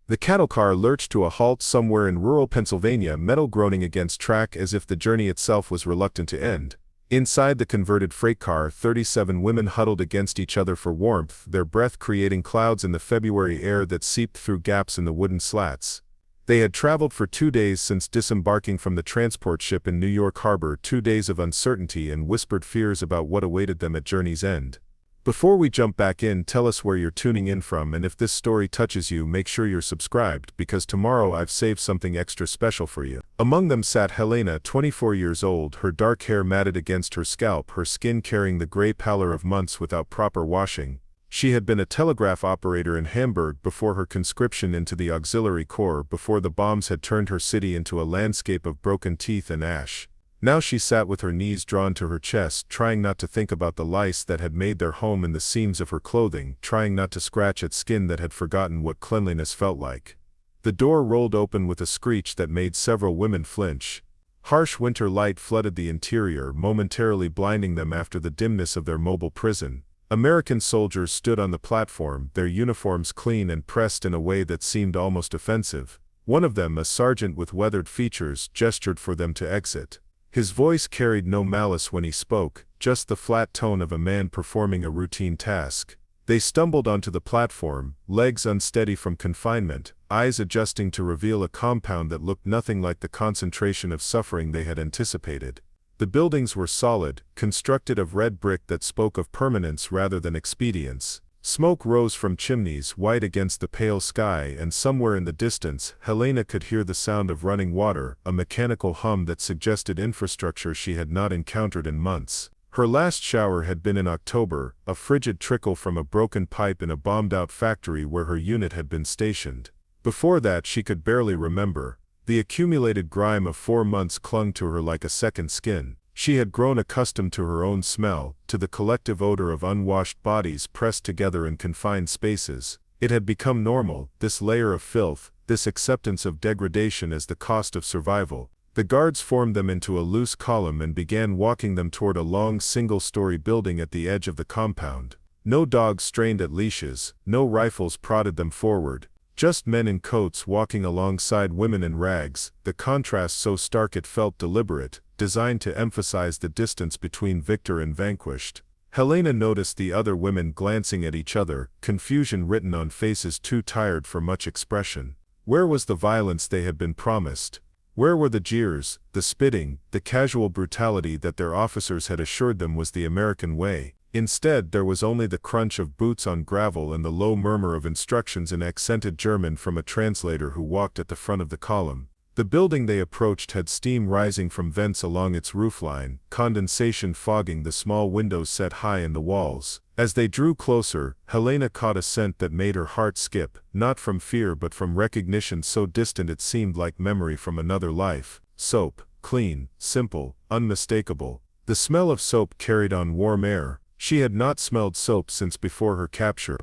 The cattle car lurched to a halt somewhere in rural Pennsylvania, metal groaning against track as if the journey itself was reluctant to end. Inside the converted freight car, 37 women huddled against each other for warmth, their breath creating clouds in the February air that seeped through gaps in the wooden slats. They had traveled for 2 days since disembarking from the transport ship in New York Harbor, 2 days of uncertainty and whispered fears about what awaited them at journey's end. Before we jump back in, tell us where you're tuning in from, and if this story touches you, make sure you're subscribed, because tomorrow I've saved something extra special for you. Among them sat Helena, 24 years old, her dark hair matted against her scalp, her skin carrying the gray pallor of months without proper washing. She had been a telegraph operator in Hamburg before her conscription into the auxiliary corps, before the bombs had turned her city into a landscape of broken teeth and ash. Now she sat with her knees drawn to her chest, trying not to think about the lice that had made their home in the seams of her clothing, trying not to scratch at skin that had forgotten what cleanliness felt like. The door rolled open with a screech that made several women flinch. Harsh winter light flooded the interior, momentarily blinding them after the dimness of their mobile prison. American soldiers stood on the platform, their uniforms clean and pressed in a way that seemed almost offensive. One of them, a sergeant with weathered features, gestured for them to exit. His voice carried no malice when he spoke, just the flat tone of a man performing a routine task. They stumbled onto the platform, legs unsteady from confinement, eyes adjusting to reveal a compound that looked nothing like the concentration of suffering they had anticipated. The buildings were solid, constructed of red brick that spoke of permanence rather than expedience. Smoke rose from chimneys, white against the pale sky, and somewhere in the distance, Helena could hear the sound of running water, a mechanical hum that suggested infrastructure she had not encountered in months. Her last shower had been in October, a frigid trickle from a broken pipe in a bombed-out factory where her unit had been stationed. Before that she could barely remember. The accumulated grime of 4 months clung to her like a second skin. She had grown accustomed to her own smell, to the collective odor of unwashed bodies pressed together in confined spaces. It had become normal, this layer of filth, this acceptance of degradation as the cost of survival. The guards formed them into a loose column and began walking them toward a long single-story building at the edge of the compound. No dogs strained at leashes, no rifles prodded them forward. Just men in coats walking alongside women in rags, the contrast so stark it felt deliberate, designed to emphasize the distance between victor and vanquished. Helena noticed the other women glancing at each other, confusion written on faces too tired for much expression. Where was the violence they had been promised? Where were the jeers, the spitting, the casual brutality that their officers had assured them was the American way? Instead, there was only the crunch of boots on gravel and the low murmur of instructions in accented German from a translator who walked at the front of the column. The building they approached had steam rising from vents along its roofline, condensation fogging the small windows set high in the walls. As they drew closer, Helena caught a scent that made her heart skip, not from fear but from recognition so distant it seemed like memory from another life. Soap, clean, simple, unmistakable. The smell of soap carried on warm air. She had not smelled soap since before her capture.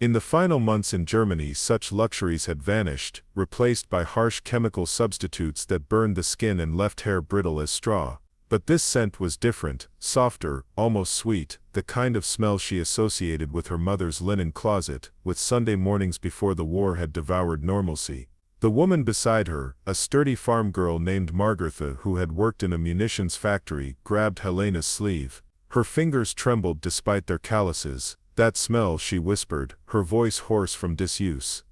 In the final months in Germany, such luxuries had vanished, replaced by harsh chemical substitutes that burned the skin and left hair brittle as straw. But this scent was different, softer, almost sweet, the kind of smell she associated with her mother's linen closet, with Sunday mornings before the war had devoured normalcy. The woman beside her, a sturdy farm girl named Margartha who had worked in a munitions factory, grabbed Helena's sleeve. Her fingers trembled despite their calluses. "That smell," she whispered, her voice hoarse from disuse.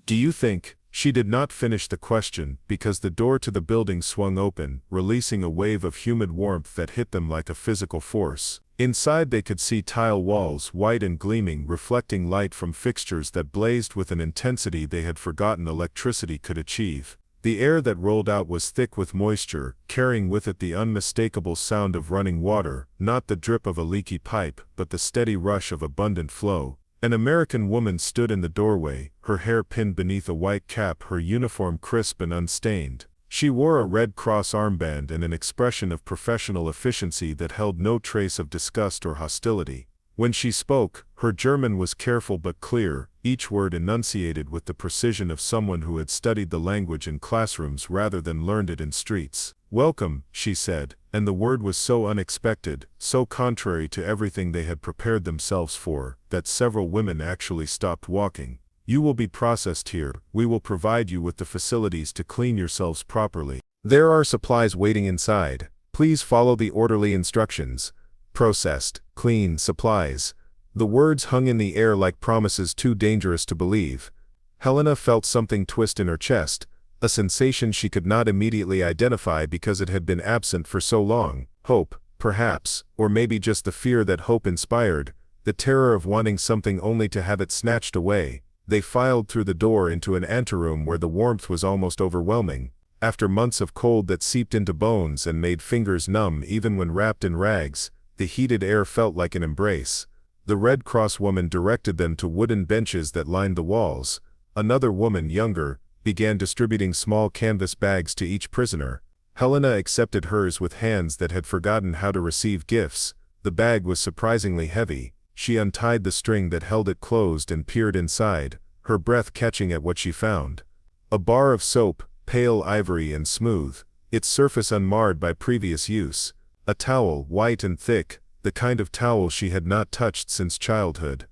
"Do you think?" She did not finish the question, because the door to the building swung open, releasing a wave of humid warmth that hit them like a physical force. Inside they could see tile walls, white and gleaming, reflecting light from fixtures that blazed with an intensity they had forgotten electricity could achieve. The air that rolled out was thick with moisture, carrying with it the unmistakable sound of running water, not the drip of a leaky pipe, but the steady rush of abundant flow. An American woman stood in the doorway, her hair pinned beneath a white cap, her uniform crisp and unstained. She wore a Red Cross armband and an expression of professional efficiency that held no trace of disgust or hostility. When she spoke, her German was careful but clear, each word enunciated with the precision of someone who had studied the language in classrooms rather than learned it in streets. "Welcome," she said, and the word was so unexpected, so contrary to everything they had prepared themselves for, that several women actually stopped walking. You will be processed here. We will provide you with the facilities to clean yourselves properly. There are supplies waiting inside. Please follow the orderly instructions. Processed, clean, supplies. The words hung in the air like promises too dangerous to believe. Helena felt something twist in her chest, a sensation she could not immediately identify because it had been absent for so long. Hope, perhaps, or maybe just the fear that hope inspired, the terror of wanting something only to have it snatched away. They filed through the door into an anteroom where the warmth was almost overwhelming. After months of cold that seeped into bones and made fingers numb even when wrapped in rags, the heated air felt like an embrace. The Red Cross woman directed them to wooden benches that lined the walls. Another woman, younger, began distributing small canvas bags to each prisoner. Helena accepted hers with hands that had forgotten how to receive gifts. The bag was surprisingly heavy. She untied the string that held it closed and peered inside, her breath catching at what she found. A bar of soap, pale ivory and smooth, its surface unmarred by previous use. A towel, white and thick, the kind of towel she had not touched since childhood.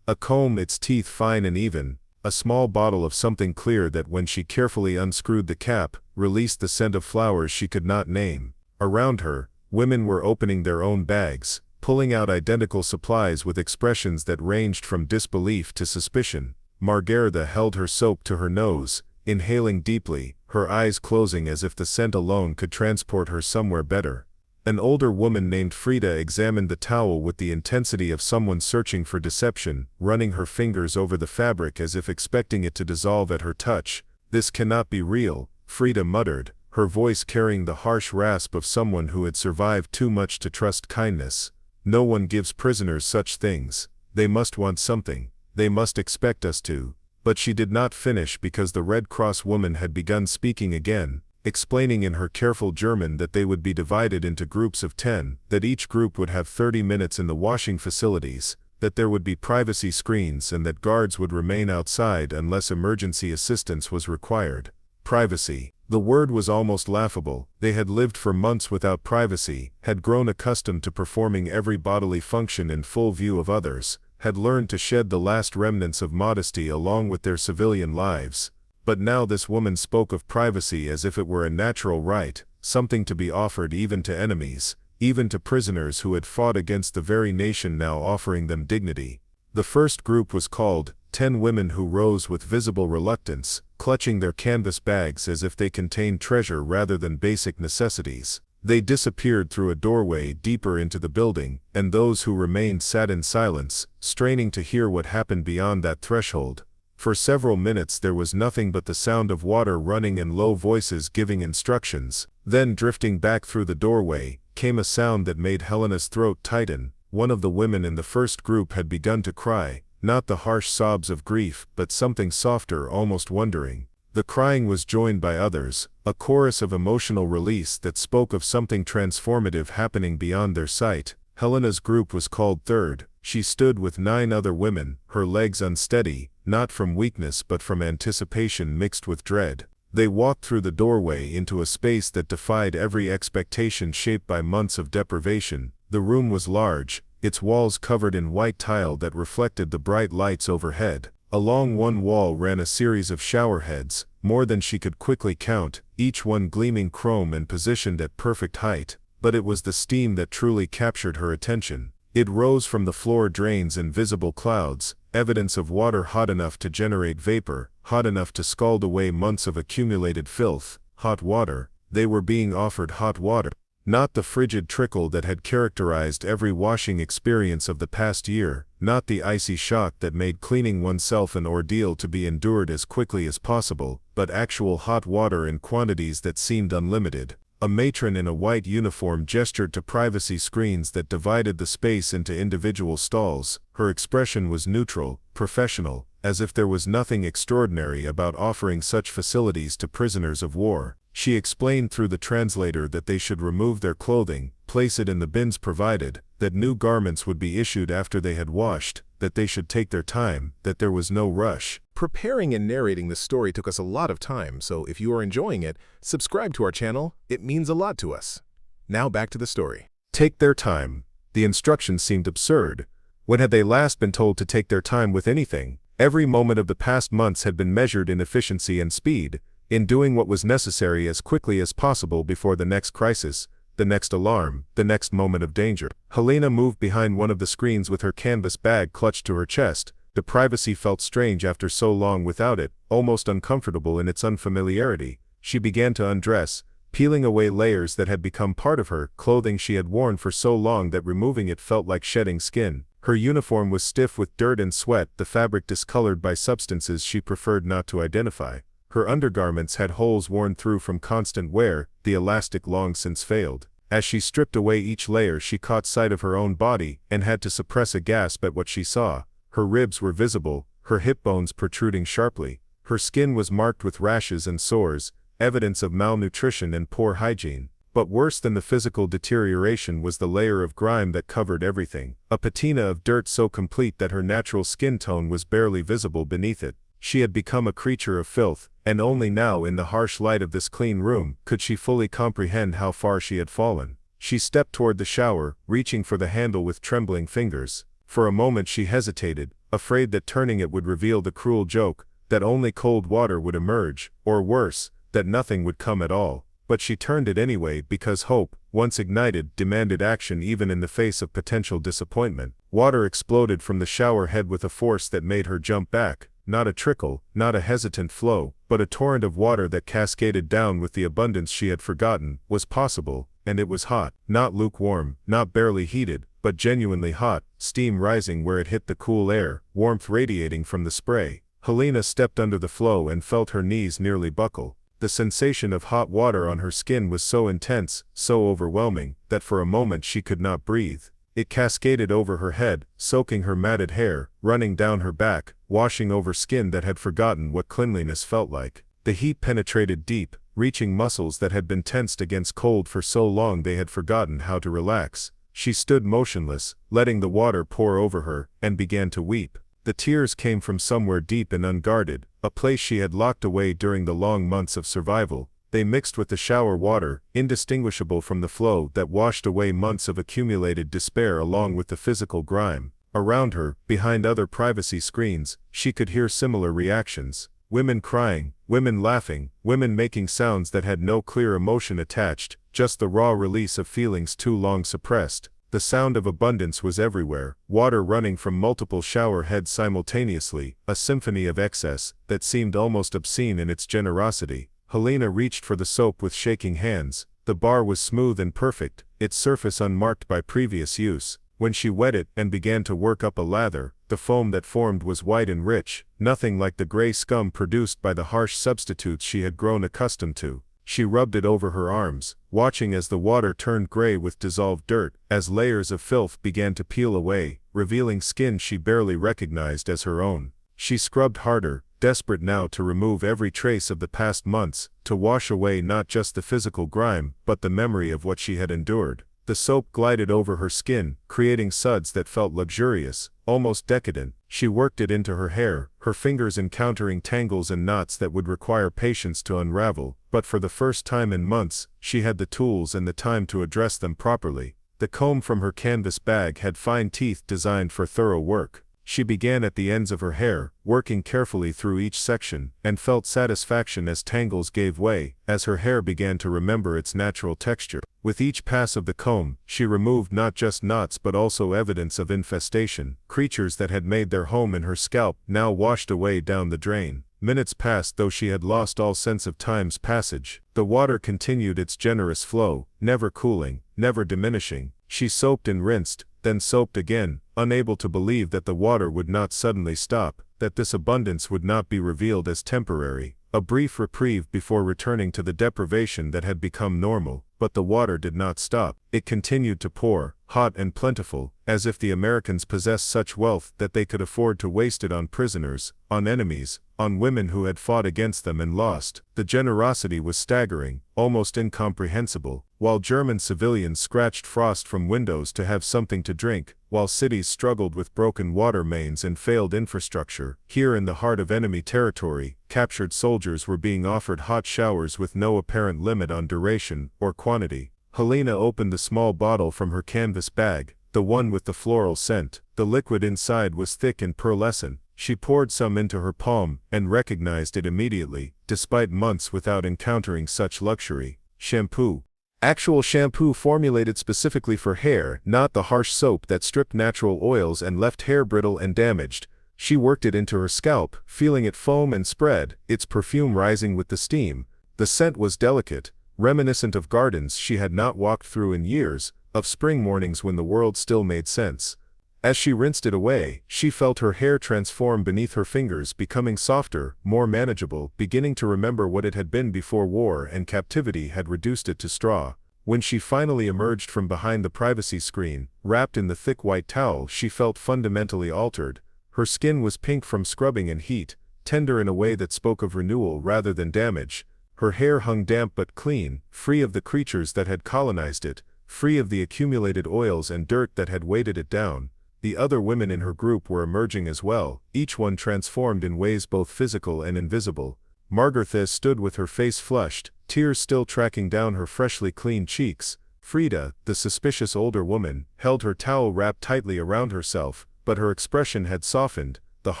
A comb, its teeth fine and even. A small bottle of something clear that, when she carefully unscrewed the cap, released the scent of flowers she could not name. Around her, women were opening their own bags, pulling out identical supplies with expressions that ranged from disbelief to suspicion. Margareta held her soap to her nose, inhaling deeply, her eyes closing as if the scent alone could transport her somewhere better. An older woman named Frida examined the towel with the intensity of someone searching for deception, running her fingers over the fabric as if expecting it to dissolve at her touch. "This cannot be real," Frida muttered, her voice carrying the harsh rasp of someone who had survived too much to trust kindness. "No one gives prisoners such things. They must want something. They must expect us to." But she did not finish because the Red Cross woman had begun speaking again, explaining in her careful German that they would be divided into groups of 10, that each group would have 30 minutes in the washing facilities, that there would be privacy screens and that guards would remain outside unless emergency assistance was required. Privacy. The word was almost laughable. They had lived for months without privacy, had grown accustomed to performing every bodily function in full view of others, had learned to shed the last remnants of modesty along with their civilian lives. But now this woman spoke of privacy as if it were a natural right, something to be offered even to enemies, even to prisoners who had fought against the very nation now offering them dignity. The first group was called 10 women, who rose with visible reluctance, clutching their canvas bags as if they contained treasure rather than basic necessities. They disappeared through a doorway deeper into the building, and those who remained sat in silence, straining to hear what happened beyond that threshold. For several minutes there was nothing but the sound of water running and low voices giving instructions. Then, drifting back through the doorway, came a sound that made Helena's throat tighten. One of the women in the first group had begun to cry, not the harsh sobs of grief, but something softer, almost wondering. The crying was joined by others, a chorus of emotional release that spoke of something transformative happening beyond their sight. Helena's group was called third. She stood with 9 other women, her legs unsteady, not from weakness but from anticipation mixed with dread. They walked through the doorway into a space that defied every expectation, shaped by months of deprivation. The room was large, its walls covered in white tile that reflected the bright lights overhead. Along one wall ran a series of shower heads, more than she could quickly count, each one gleaming chrome and positioned at perfect height. But it was the steam that truly captured her attention. It rose from the floor drains in visible clouds, evidence of water hot enough to generate vapor, hot enough to scald away months of accumulated filth. Hot water. They were being offered hot water. Not the frigid trickle that had characterized every washing experience of the past year, not the icy shock that made cleaning oneself an ordeal to be endured as quickly as possible, but actual hot water in quantities that seemed unlimited. A matron in a white uniform gestured to privacy screens that divided the space into individual stalls. Her expression was neutral, professional, as if there was nothing extraordinary about offering such facilities to prisoners of war. She explained through the translator that they should remove their clothing, place it in the bins provided, that new garments would be issued after they had washed, that they should take their time, that there was no rush. Preparing and narrating this story took us a lot of time, so if you are enjoying it, subscribe to our channel. It means a lot to us. Now back to the story. Take their time. The instructions seemed absurd. When had they last been told to take their time with anything? Every moment of the past months had been measured in efficiency and speed, in doing what was necessary as quickly as possible before the next crisis, the next alarm, the next moment of danger. Helena moved behind one of the screens with her canvas bag clutched to her chest. The privacy felt strange after so long without it, almost uncomfortable in its unfamiliarity. She began to undress, peeling away layers that had become part of her, clothing she had worn for so long that removing it felt like shedding skin. Her uniform was stiff with dirt and sweat, the fabric discolored by substances she preferred not to identify. Her undergarments had holes worn through from constant wear, the elastic long since failed. As she stripped away each layer she caught sight of her own body, and had to suppress a gasp at what she saw. Her ribs were visible, her hip bones protruding sharply. Her skin was marked with rashes and sores, evidence of malnutrition and poor hygiene. But worse than the physical deterioration was the layer of grime that covered everything. A patina of dirt so complete that her natural skin tone was barely visible beneath it. She had become a creature of filth, and only now in the harsh light of this clean room could she fully comprehend how far she had fallen. She stepped toward the shower, reaching for the handle with trembling fingers. For a moment she hesitated, afraid that turning it would reveal the cruel joke, that only cold water would emerge, or worse, that nothing would come at all. But she turned it anyway because hope, once ignited, demanded action even in the face of potential disappointment. Water exploded from the shower head with a force that made her jump back. Not a trickle, not a hesitant flow, but a torrent of water that cascaded down with the abundance she had forgotten was possible, and it was hot. Not lukewarm, not barely heated, but genuinely hot, steam rising where it hit the cool air, warmth radiating from the spray. Helena stepped under the flow and felt her knees nearly buckle. The sensation of hot water on her skin was so intense, so overwhelming, that for a moment she could not breathe. It cascaded over her head, soaking her matted hair, running down her back, washing over skin that had forgotten what cleanliness felt like. The heat penetrated deep, reaching muscles that had been tensed against cold for so long they had forgotten how to relax. She stood motionless, letting the water pour over her, and began to weep. The tears came from somewhere deep and unguarded, a place she had locked away during the long months of survival. They mixed with the shower water, indistinguishable from the flow that washed away months of accumulated despair along with the physical grime. Around her, behind other privacy screens, she could hear similar reactions. Women crying, women laughing, women making sounds that had no clear emotion attached, just the raw release of feelings too long suppressed. The sound of abundance was everywhere, water running from multiple shower heads simultaneously, a symphony of excess that seemed almost obscene in its generosity. Helena reached for the soap with shaking hands. The bar was smooth and perfect, its surface unmarked by previous use. When she wet it and began to work up a lather, the foam that formed was white and rich, nothing like the gray scum produced by the harsh substitutes she had grown accustomed to. She rubbed it over her arms, watching as the water turned gray with dissolved dirt, as layers of filth began to peel away, revealing skin she barely recognized as her own. She scrubbed harder, desperate now to remove every trace of the past months, to wash away not just the physical grime, but the memory of what she had endured. The soap glided over her skin, creating suds that felt luxurious, almost decadent. She worked it into her hair, her fingers encountering tangles and knots that would require patience to unravel, but for the first time in months, she had the tools and the time to address them properly. The comb from her canvas bag had fine teeth designed for thorough work. She began at the ends of her hair, working carefully through each section, and felt satisfaction as tangles gave way, as her hair began to remember its natural texture. With each pass of the comb, she removed not just knots but also evidence of infestation. Creatures that had made their home in her scalp now washed away down the drain. Minutes passed though she had lost all sense of time's passage. The water continued its generous flow, never cooling, never diminishing. She soaped and rinsed, then soaped again, unable to believe that the water would not suddenly stop, that this abundance would not be revealed as temporary, a brief reprieve before returning to the deprivation that had become normal. But the water did not stop. It continued to pour, hot and plentiful, as if the Americans possessed such wealth that they could afford to waste it on prisoners, on enemies, on women who had fought against them and lost. The generosity was staggering, almost incomprehensible. While German civilians scratched frost from windows to have something to drink, while cities struggled with broken water mains and failed infrastructure, here in the heart of enemy territory, captured soldiers were being offered hot showers with no apparent limit on duration or quantity. Helena opened the small bottle from her canvas bag, the one with the floral scent. The liquid inside was thick and pearlescent. She poured some into her palm and recognized it immediately, despite months without encountering such luxury. Shampoo. Actual shampoo formulated specifically for hair, not the harsh soap that stripped natural oils and left hair brittle and damaged. She worked it into her scalp, feeling it foam and spread, its perfume rising with the steam. The scent was delicate, reminiscent of gardens she had not walked through in years, of spring mornings when the world still made sense. As she rinsed it away, she felt her hair transform beneath her fingers, becoming softer, more manageable, beginning to remember what it had been before war and captivity had reduced it to straw. When she finally emerged from behind the privacy screen, wrapped in the thick white towel, she felt fundamentally altered. Her skin was pink from scrubbing and heat, tender in a way that spoke of renewal rather than damage. Her hair hung damp but clean, free of the creatures that had colonized it, free of the accumulated oils and dirt that had weighted it down. The other women in her group were emerging as well, each one transformed in ways both physical and invisible. Margartha stood with her face flushed, tears still tracking down her freshly cleaned cheeks. Frida, the suspicious older woman, held her towel wrapped tightly around herself, but her expression had softened, the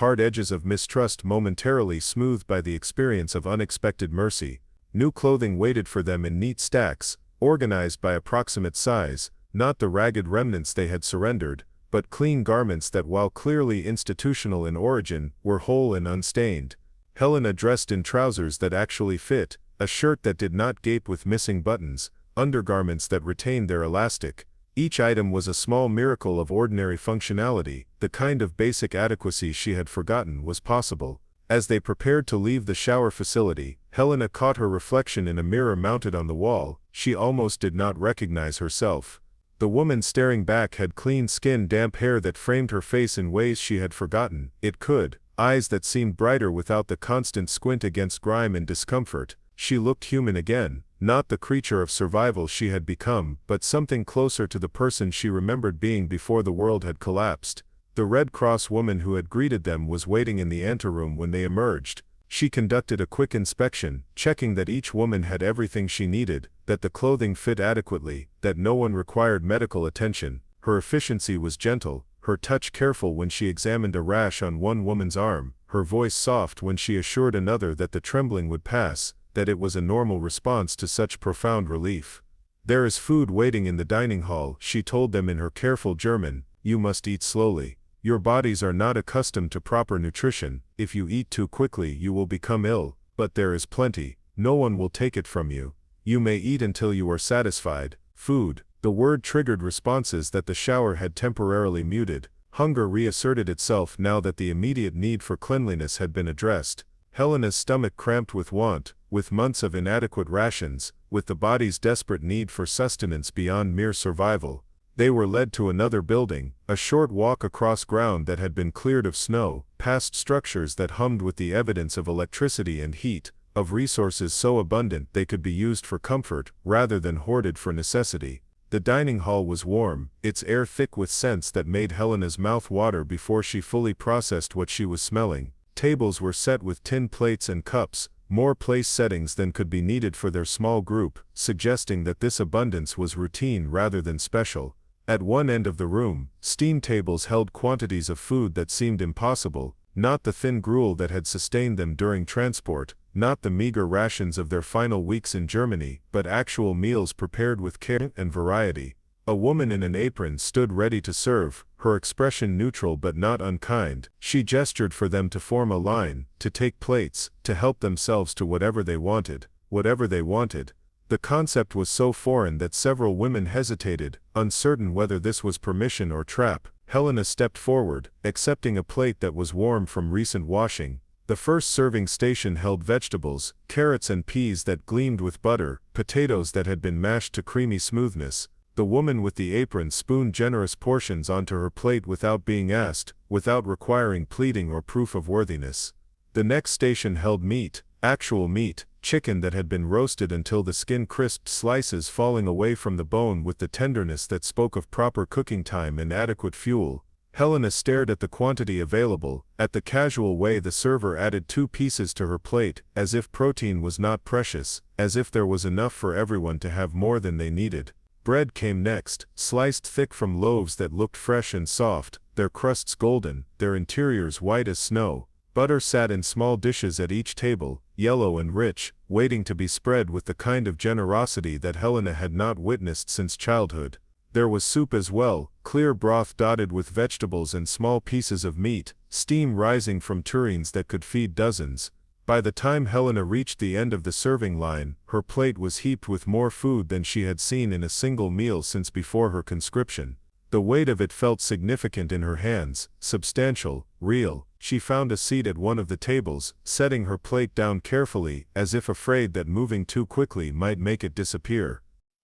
hard edges of mistrust momentarily smoothed by the experience of unexpected mercy. New clothing waited for them in neat stacks, organized by approximate size, not the ragged remnants they had surrendered, but clean garments that, while clearly institutional in origin, were whole and unstained. Helena dressed in trousers that actually fit, a shirt that did not gape with missing buttons, undergarments that retained their elastic. Each item was a small miracle of ordinary functionality, the kind of basic adequacy she had forgotten was possible. As they prepared to leave the shower facility, Helena caught her reflection in a mirror mounted on the wall. She almost did not recognize herself. The woman staring back had clean skin, damp hair that framed her face in ways she had forgotten it could, eyes that seemed brighter without the constant squint against grime and discomfort. She looked human again, not the creature of survival she had become, but something closer to the person she remembered being before the world had collapsed. The Red Cross woman who had greeted them was waiting in the anteroom when they emerged. She conducted a quick inspection, checking that each woman had everything she needed, that the clothing fit adequately, that no one required medical attention. Her efficiency was gentle, her touch careful when she examined a rash on one woman's arm, her voice soft when she assured another that the trembling would pass, that it was a normal response to such profound relief. "There is food waiting in the dining hall," she told them in her careful German. "You must eat slowly. Your bodies are not accustomed to proper nutrition. If you eat too quickly you will become ill, but there is plenty. No one will take it from you. You may eat until you are satisfied." Food. The word triggered responses that the shower had temporarily muted. Hunger reasserted itself now that the immediate need for cleanliness had been addressed. Helena's stomach cramped with want, with months of inadequate rations, with the body's desperate need for sustenance beyond mere survival. They were led to another building, a short walk across ground that had been cleared of snow, past structures that hummed with the evidence of electricity and heat, of resources so abundant they could be used for comfort, rather than hoarded for necessity. The dining hall was warm, its air thick with scents that made Helena's mouth water before she fully processed what she was smelling. Tables were set with tin plates and cups, more place settings than could be needed for their small group, suggesting that this abundance was routine rather than special. At one end of the room, steam tables held quantities of food that seemed impossible, not the thin gruel that had sustained them during transport, not the meager rations of their final weeks in Germany, but actual meals prepared with care and variety. A woman in an apron stood ready to serve, her expression neutral but not unkind. She gestured for them to form a line, to take plates, to help themselves to whatever they wanted. Whatever they wanted. The concept was so foreign that several women hesitated, uncertain whether this was permission or trap. Helena stepped forward, accepting a plate that was warm from recent washing. The first serving station held vegetables, carrots and peas that gleamed with butter, potatoes that had been mashed to creamy smoothness. The woman with the apron spooned generous portions onto her plate without being asked, without requiring pleading or proof of worthiness. The next station held meat, actual meat, chicken that had been roasted until the skin crisped, slices falling away from the bone with the tenderness that spoke of proper cooking time and adequate fuel. Helena stared at the quantity available, at the casual way the server added 2 pieces to her plate, as if protein was not precious, as if there was enough for everyone to have more than they needed. Bread came next, sliced thick from loaves that looked fresh and soft, their crusts golden, their interiors white as snow. Butter sat in small dishes at each table, yellow and rich, waiting to be spread with the kind of generosity that Helena had not witnessed since childhood. There was soup as well, clear broth dotted with vegetables and small pieces of meat, steam rising from tureens that could feed dozens. By the time Helena reached the end of the serving line, her plate was heaped with more food than she had seen in a single meal since before her conscription. The weight of it felt significant in her hands, substantial, real. She found a seat at one of the tables, setting her plate down carefully, as if afraid that moving too quickly might make it disappear.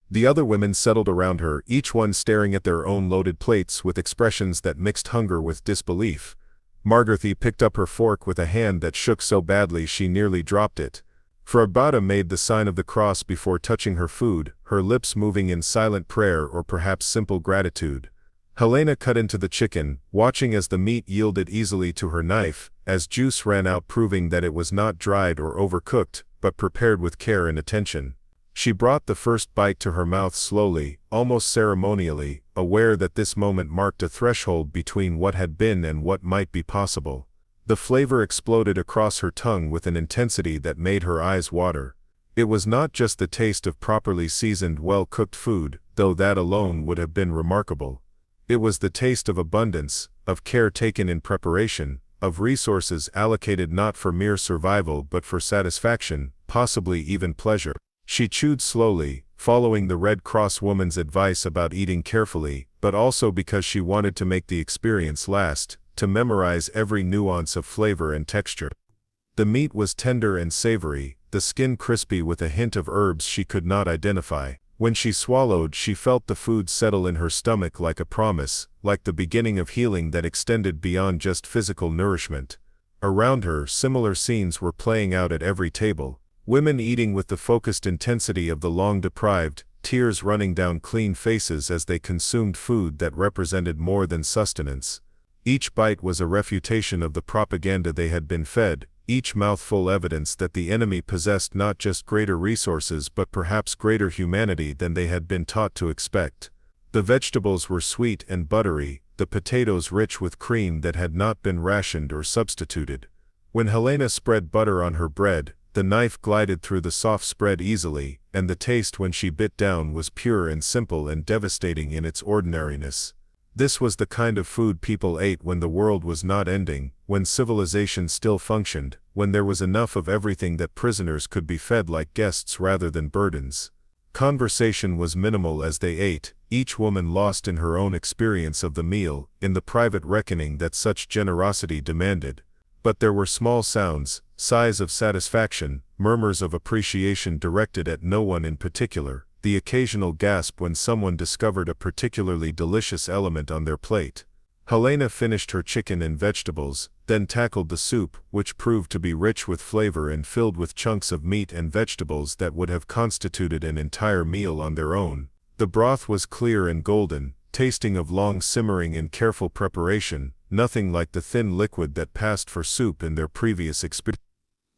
The other women settled around her, each one staring at their own loaded plates with expressions that mixed hunger with disbelief. Margarete picked up her fork with a hand that shook so badly she nearly dropped it. Frabata made the sign of the cross before touching her food, her lips moving in silent prayer or perhaps simple gratitude. Helena cut into the chicken, watching as the meat yielded easily to her knife, as juice ran out, proving that it was not dried or overcooked, but prepared with care and attention. She brought the first bite to her mouth slowly, almost ceremonially, aware that this moment marked a threshold between what had been and what might be possible. The flavor exploded across her tongue with an intensity that made her eyes water. It was not just the taste of properly seasoned, well-cooked food, though that alone would have been remarkable. It was the taste of abundance, of care taken in preparation, of resources allocated not for mere survival but for satisfaction, possibly even pleasure. She chewed slowly, following the Red Cross woman's advice about eating carefully, but also because she wanted to make the experience last, to memorize every nuance of flavor and texture. The meat was tender and savory, the skin crispy with a hint of herbs she could not identify. When she swallowed, she felt the food settle in her stomach like a promise, like the beginning of healing that extended beyond just physical nourishment. Around her, similar scenes were playing out at every table. Women eating with the focused intensity of the long-deprived, tears running down clean faces as they consumed food that represented more than sustenance. Each bite was a refutation of the propaganda they had been fed, each mouthful evidence that the enemy possessed not just greater resources but perhaps greater humanity than they had been taught to expect. The vegetables were sweet and buttery, the potatoes rich with cream that had not been rationed or substituted. When Helena spread butter on her bread, the knife glided through the soft spread easily, and the taste when she bit down was pure and simple and devastating in its ordinariness. This was the kind of food people ate when the world was not ending, when civilization still functioned, when there was enough of everything that prisoners could be fed like guests rather than burdens. Conversation was minimal as they ate, each woman lost in her own experience of the meal, in the private reckoning that such generosity demanded. But there were small sounds, sighs of satisfaction, murmurs of appreciation directed at no one in particular, the occasional gasp when someone discovered a particularly delicious element on their plate. Helena finished her chicken and vegetables, then tackled the soup, which proved to be rich with flavor and filled with chunks of meat and vegetables that would have constituted an entire meal on their own. The broth was clear and golden, tasting of long simmering and careful preparation, nothing like the thin liquid that passed for soup in their previous experience.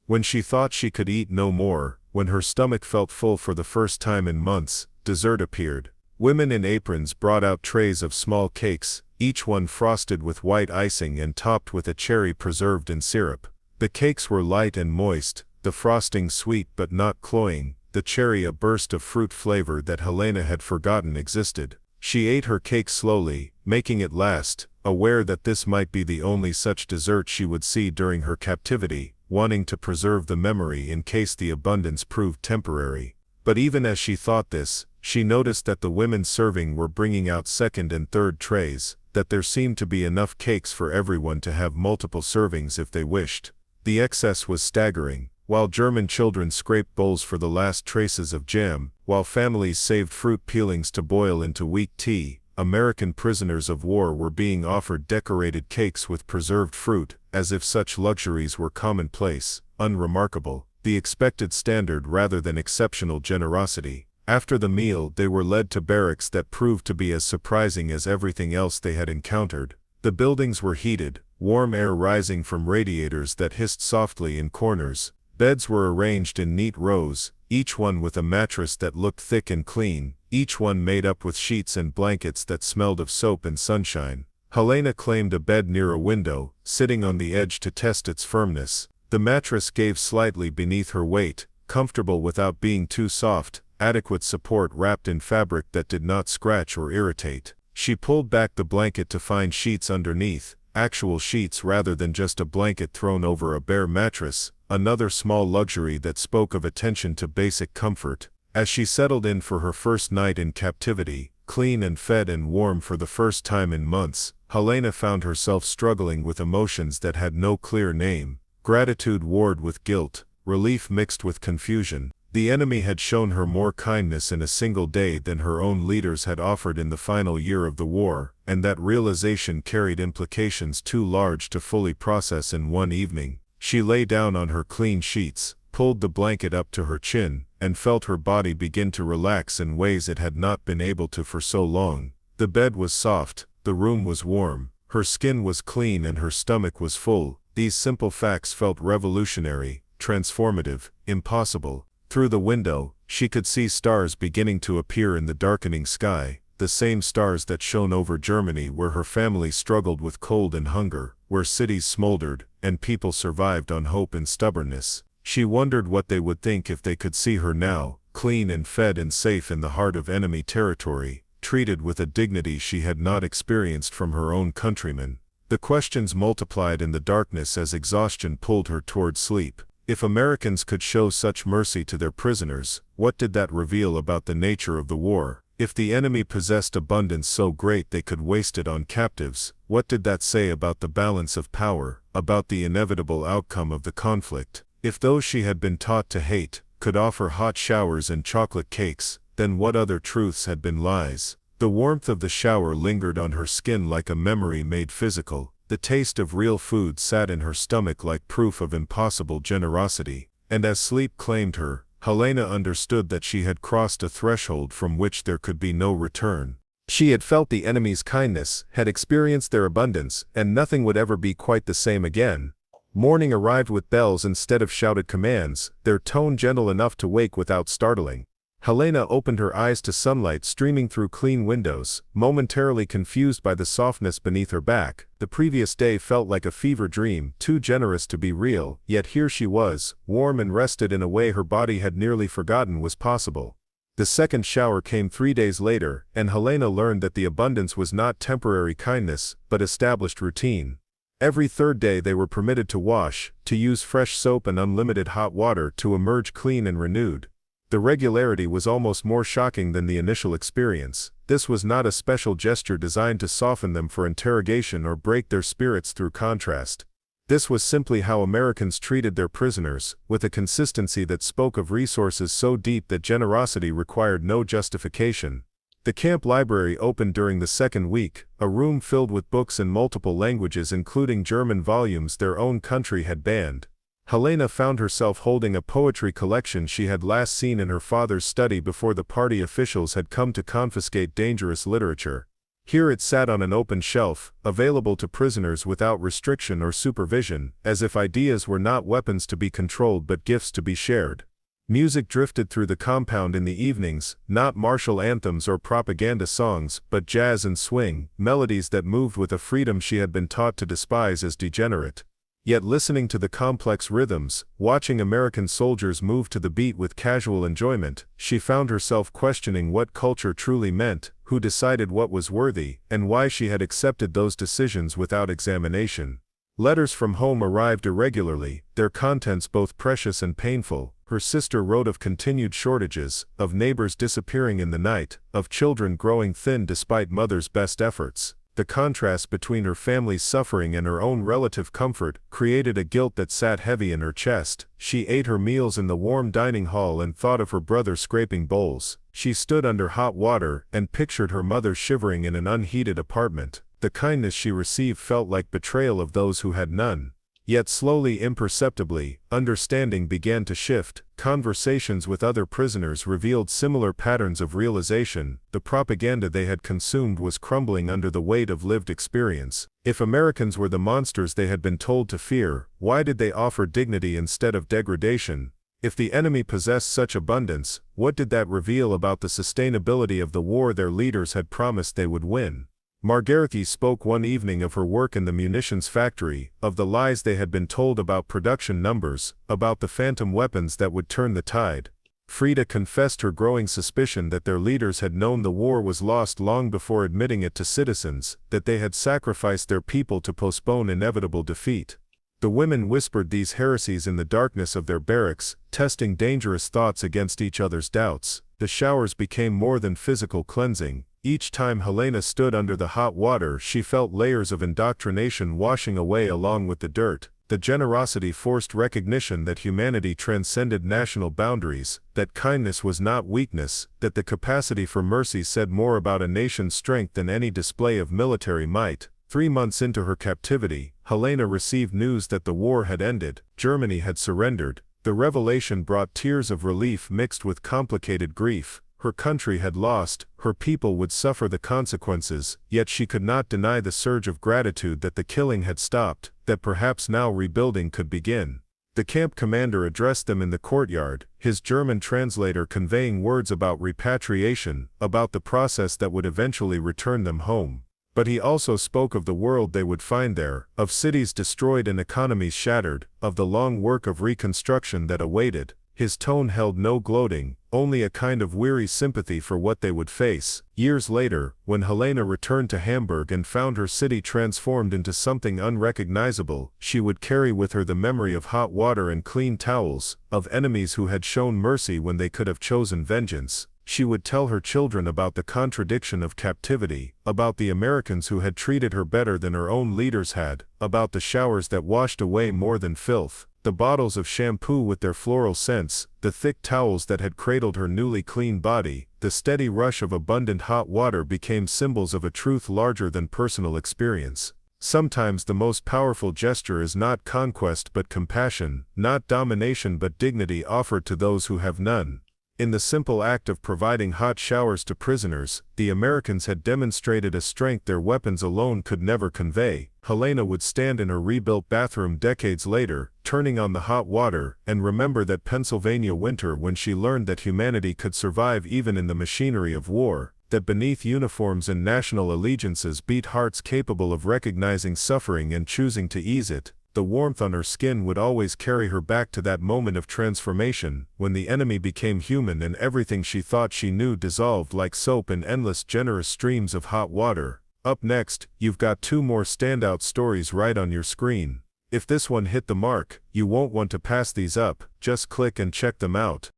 When she thought she could eat no more, when her stomach felt full for the first time in months, dessert appeared. Women in aprons brought out trays of small cakes, each one frosted with white icing and topped with a cherry preserved in syrup. The cakes were light and moist, the frosting sweet but not cloying, the cherry a burst of fruit flavor that Helena had forgotten existed. She ate her cake slowly, making it last, aware that this might be the only such dessert she would see during her captivity, wanting to preserve the memory in case the abundance proved temporary. But even as she thought this, she noticed that the women serving were bringing out second and third trays, that there seemed to be enough cakes for everyone to have multiple servings if they wished. The excess was staggering. While German children scraped bowls for the last traces of jam, while families saved fruit peelings to boil into weak tea, American prisoners of war were being offered decorated cakes with preserved fruit, as if such luxuries were commonplace, unremarkable, the expected standard rather than exceptional generosity. After the meal, they were led to barracks that proved to be as surprising as everything else they had encountered. The buildings were heated, warm air rising from radiators that hissed softly in corners. Beds were arranged in neat rows, each one with a mattress that looked thick and clean, each one made up with sheets and blankets that smelled of soap and sunshine. Helena claimed a bed near a window, sitting on the edge to test its firmness. The mattress gave slightly beneath her weight, comfortable without being too soft, adequate support wrapped in fabric that did not scratch or irritate. She pulled back the blanket to find sheets underneath, actual sheets rather than just a blanket thrown over a bare mattress, another small luxury that spoke of attention to basic comfort. As she settled in for her first night in captivity, clean and fed and warm for the first time in months, Helena found herself struggling with emotions that had no clear name. Gratitude warred with guilt, relief mixed with confusion. The enemy had shown her more kindness in a single day than her own leaders had offered in the final year of the war, and that realization carried implications too large to fully process in one evening. She lay down on her clean sheets, pulled the blanket up to her chin, and felt her body begin to relax in ways it had not been able to for so long. The bed was soft, the room was warm, her skin was clean and her stomach was full. These simple facts felt revolutionary, transformative, impossible. Through the window, she could see stars beginning to appear in the darkening sky, the same stars that shone over Germany where her family struggled with cold and hunger, where cities smoldered, and people survived on hope and stubbornness. She wondered what they would think if they could see her now, clean and fed and safe in the heart of enemy territory, treated with a dignity she had not experienced from her own countrymen. The questions multiplied in the darkness as exhaustion pulled her toward sleep. If Americans could show such mercy to their prisoners, what did that reveal about the nature of the war? If the enemy possessed abundance so great they could waste it on captives, what did that say about the balance of power, about the inevitable outcome of the conflict? If those she had been taught to hate could offer hot showers and chocolate cakes, then what other truths had been lies? The warmth of the shower lingered on her skin like a memory made physical. The taste of real food sat in her stomach like proof of impossible generosity. And as sleep claimed her, Helena understood that she had crossed a threshold from which there could be no return. She had felt the enemy's kindness, had experienced their abundance, and nothing would ever be quite the same again. Morning arrived with bells instead of shouted commands, their tone gentle enough to wake without startling. Helena opened her eyes to sunlight streaming through clean windows, momentarily confused by the softness beneath her back. The previous day felt like a fever dream, too generous to be real, yet here she was, warm and rested in a way her body had nearly forgotten was possible. The second shower came 3 days later, and Helena learned that the abundance was not temporary kindness, but established routine. Every third day they were permitted to wash, to use fresh soap and unlimited hot water to emerge clean and renewed. The regularity was almost more shocking than the initial experience. This was not a special gesture designed to soften them for interrogation or break their spirits through contrast. This was simply how Americans treated their prisoners, with a consistency that spoke of resources so deep that generosity required no justification. The camp library opened during the second week, a room filled with books in multiple languages including German volumes their own country had banned. Helena found herself holding a poetry collection she had last seen in her father's study before the party officials had come to confiscate dangerous literature. Here it sat on an open shelf, available to prisoners without restriction or supervision, as if ideas were not weapons to be controlled but gifts to be shared. Music drifted through the compound in the evenings, not martial anthems or propaganda songs, but jazz and swing, melodies that moved with a freedom she had been taught to despise as degenerate. Yet listening to the complex rhythms, watching American soldiers move to the beat with casual enjoyment, she found herself questioning what culture truly meant, who decided what was worthy, and why she had accepted those decisions without examination. Letters from home arrived irregularly, their contents both precious and painful. Her sister wrote of continued shortages, of neighbors disappearing in the night, of children growing thin despite mother's best efforts. The contrast between her family's suffering and her own relative comfort created a guilt that sat heavy in her chest. She ate her meals in the warm dining hall and thought of her brother scraping bowls. She stood under hot water and pictured her mother shivering in an unheated apartment. The kindness she received felt like betrayal of those who had none. Yet slowly, imperceptibly, understanding began to shift. Conversations with other prisoners revealed similar patterns of realization. The propaganda they had consumed was crumbling under the weight of lived experience. If Americans were the monsters they had been told to fear, why did they offer dignity instead of degradation? If the enemy possessed such abundance, what did that reveal about the sustainability of the war their leaders had promised they would win? Margarethe spoke one evening of her work in the munitions factory, of the lies they had been told about production numbers, about the phantom weapons that would turn the tide. Frida confessed her growing suspicion that their leaders had known the war was lost long before admitting it to citizens, that they had sacrificed their people to postpone inevitable defeat. The women whispered these heresies in the darkness of their barracks, testing dangerous thoughts against each other's doubts. The showers became more than physical cleansing. Each time Helena stood under the hot water, she felt layers of indoctrination washing away along with the dirt. The generosity forced recognition that humanity transcended national boundaries, that kindness was not weakness, that the capacity for mercy said more about a nation's strength than any display of military might. 3 months into her captivity, Helena received news that the war had ended. Germany had surrendered. The revelation brought tears of relief mixed with complicated grief. Her country had lost, her people would suffer the consequences, yet she could not deny the surge of gratitude that the killing had stopped, that perhaps now rebuilding could begin. The camp commander addressed them in the courtyard, his German translator conveying words about repatriation, about the process that would eventually return them home. But he also spoke of the world they would find there, of cities destroyed and economies shattered, of the long work of reconstruction that awaited. His tone held no gloating, only a kind of weary sympathy for what they would face. Years later, when Helena returned to Hamburg and found her city transformed into something unrecognizable, she would carry with her the memory of hot water and clean towels, of enemies who had shown mercy when they could have chosen vengeance. She would tell her children about the contradiction of captivity, about the Americans who had treated her better than her own leaders had, about the showers that washed away more than filth, the bottles of shampoo with their floral scents, the thick towels that had cradled her newly clean body. The steady rush of abundant hot water became symbols of a truth larger than personal experience. Sometimes the most powerful gesture is not conquest but compassion, not domination but dignity offered to those who have none. In the simple act of providing hot showers to prisoners, the Americans had demonstrated a strength their weapons alone could never convey. Helena would stand in her rebuilt bathroom decades later, turning on the hot water, and remember that Pennsylvania winter when she learned that humanity could survive even in the machinery of war, that beneath uniforms and national allegiances beat hearts capable of recognizing suffering and choosing to ease it. The warmth on her skin would always carry her back to that moment of transformation, when the enemy became human and everything she thought she knew dissolved like soap in endless generous streams of hot water. Up next, you've got 2 more standout stories right on your screen. If this one hit the mark, you won't want to pass these up, just click and check them out.